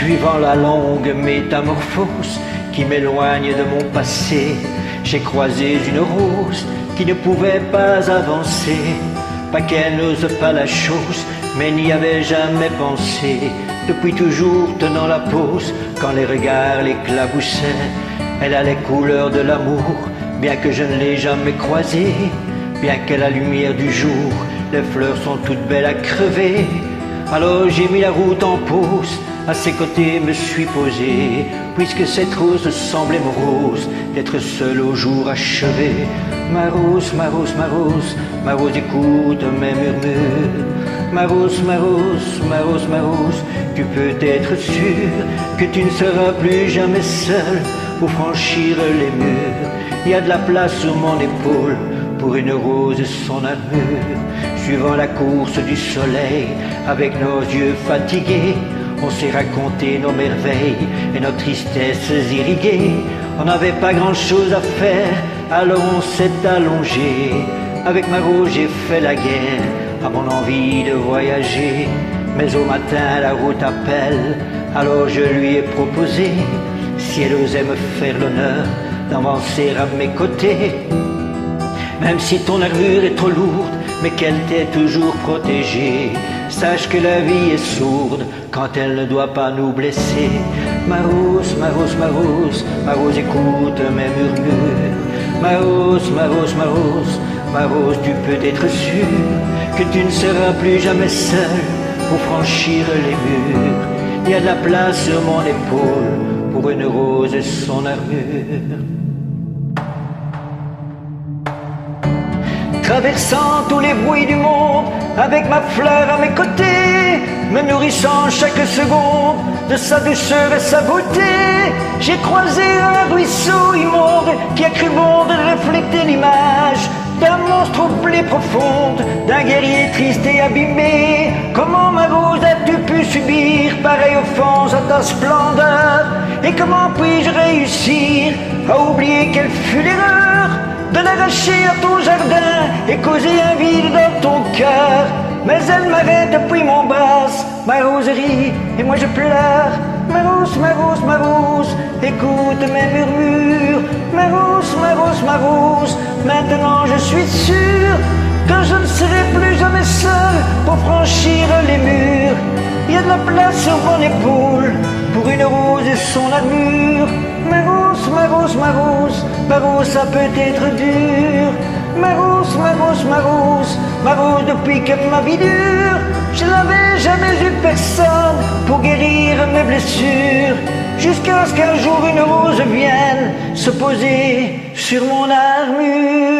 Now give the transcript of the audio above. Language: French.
Suivant la longue métamorphose qui m'éloigne de mon passé, j'ai croisé une rose qui ne pouvait pas avancer. Pas qu'elle n'ose pas la chose, mais n'y avait jamais pensé. Depuis toujours tenant la pose, quand les regards l'éclaboussaient, elle a les couleurs de l'amour, bien que je ne l'ai jamais croisée. Bien qu'à la lumière du jour, les fleurs sont toutes belles à crever. Alors j'ai mis la route en pause, à ses côtés me suis posé, puisque cette rose semblait morose, d'être seule au jour achevé. Ma rose, ma rose, ma rose, ma rose, écoute mes murmures. Ma rose, ma rose, ma rose, ma rose, tu peux être sûr que tu ne seras plus jamais seule pour franchir les murs. Il y a de la place sur mon épaule pour une rose et son armure. Suivant la course du soleil, avec nos yeux fatigués, on s'est raconté nos merveilles et nos tristesses irriguées. On n'avait pas grand-chose à faire, alors on s'est allongé. Avec ma rose j'ai fait la guerre à mon envie de voyager. Mais au matin la route appelle, alors je lui ai proposé, si elle osait me faire l'honneur d'avancer à mes côtés. Même si ton armure est trop lourde, mais qu'elle t'ait toujours protégée, sache que la vie est sourde quand elle ne doit pas nous blesser. Ma rose, ma rose, ma rose, ma rose, écoute mes murmures. Ma rose, ma rose, ma rose, ma rose, tu peux être sûr que tu ne seras plus jamais seule pour franchir les murs. Il y a de la place sur mon épaule pour une rose et son armure. Traversant tous les bruits du monde, avec ma fleur à mes côtés, me nourrissant chaque seconde de sa douceur et sa beauté, j'ai croisé un ruisseau immonde qui a cru bon de refléter l'image d'un monstre aux plaies profondes, d'un guerrier triste et abîmé. Comment, ma rose, as-tu pu subir pareille offense à ta splendeur? Et comment puis-je réussir à oublier quelle fut l'erreur de l'arracher à ton jardin et causer un vide dans ton cœur? Mais elle m'arrête depuis mon basse, ma roserie, et moi je pleure. Ma rose, ma rose, ma rose, écoute mes murmures. Ma rose, ma rose, ma rose, maintenant je suis sûr que je ne serai plus jamais seul pour franchir les murs. Il y a de la place sur mon épaule pour une rose et son armure. Ma rose, ma rose, ma rose, ma rose, ça peut être dur. Ma rose, ma rose, ma rose, ma rose, depuis que ma vie dure, je n'avais jamais eu personne pour guérir mes blessures, jusqu'à ce qu'un jour une rose vienne se poser sur mon armure.